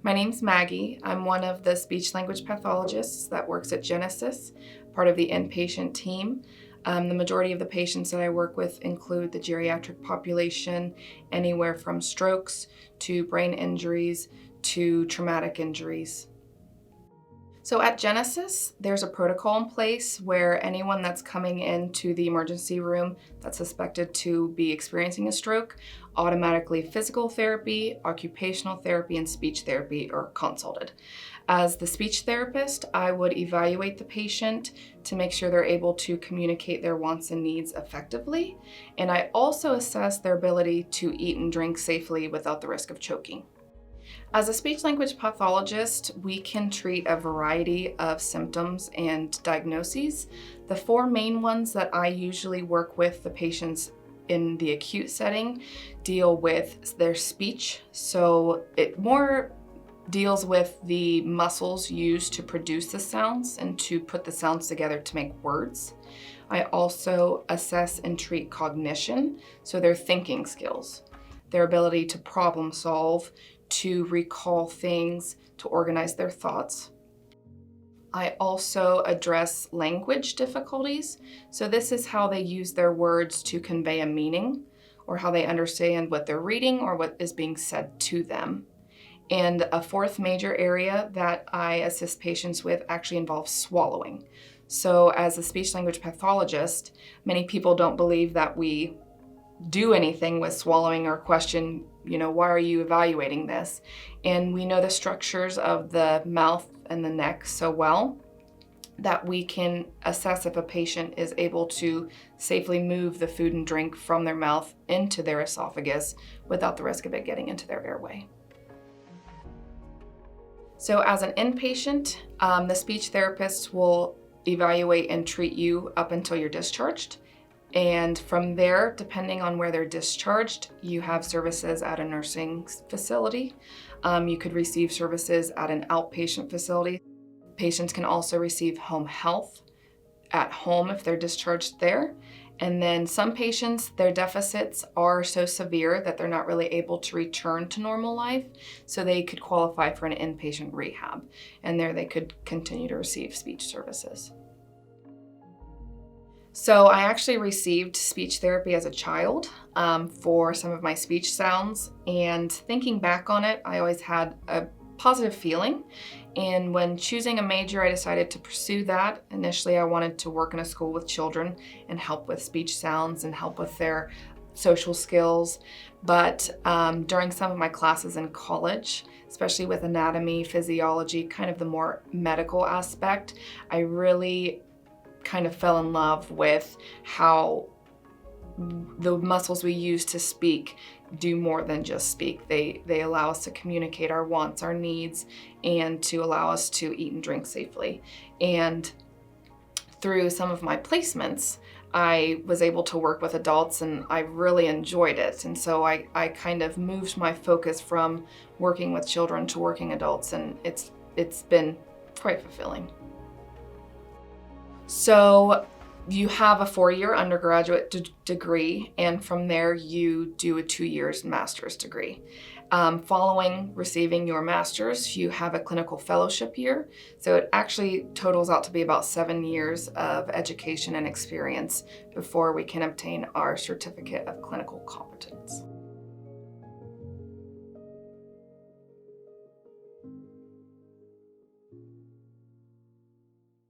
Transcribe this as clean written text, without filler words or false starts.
My name's Maggie. I'm one of the speech-language pathologists that works at Genesis, part of the inpatient team. The majority of the patients that I work with include the geriatric population, anywhere from strokes to brain injuries to traumatic injuries. So at Genesis, there's a protocol in place where anyone that's coming into the emergency room that's suspected to be experiencing a stroke, automatically physical therapy, occupational therapy, and speech therapy are consulted. As the speech therapist, I would evaluate the patient to make sure they're able to communicate their wants and needs effectively, and I also assess their ability to eat and drink safely without the risk of choking. As a speech-language pathologist, we can treat a variety of symptoms and diagnoses. The four main ones that I usually work with the patients in the acute setting deal with their speech. So it more deals with the muscles used to produce the sounds and to put the sounds together to make words. I also assess and treat cognition, so their thinking skills, their ability to problem solve, to recall things, to organize their thoughts. I also address language difficulties. So this is how they use their words to convey a meaning, or how they understand what they're reading or what is being said to them. And a fourth major area that I assist patients with actually involves swallowing. So as a speech-language pathologist, many people don't believe that we do anything with swallowing or question, why are you evaluating this? And we know the structures of the mouth and the neck so well that we can assess if a patient is able to safely move the food and drink from their mouth into their esophagus without the risk of it getting into their airway. So as an inpatient, the speech therapist will evaluate and treat you up until you're discharged. And from there, depending on where they're discharged, you have services at a nursing facility. You could receive services at an outpatient facility. Patients can also receive home health at home if they're discharged there. And then some patients, their deficits are so severe that they're not really able to return to normal life, so they could qualify for an inpatient rehab. And there they could continue to receive speech services. So I actually received speech therapy as a child for some of my speech sounds, and thinking back on it, I always had a positive feeling. And when choosing a major, I decided to pursue that. Initially, I wanted to work in a school with children and help with speech sounds and help with their social skills. But during some of my classes in college, especially with anatomy, physiology, kind of the more medical aspect, I really kind of fell in love with how the muscles we use to speak do more than just speak. They allow us to communicate our wants, our needs, and to allow us to eat and drink safely. And through some of my placements, I was able to work with adults and I really enjoyed it. And so I kind of moved my focus from working with children to working adults, and it's been quite fulfilling. So you have a 4-year undergraduate degree, and from there you do a 2-year master's degree. Following receiving your master's, you have a clinical fellowship year. So it actually totals out to be about 7 years of education and experience before we can obtain our certificate of clinical competence.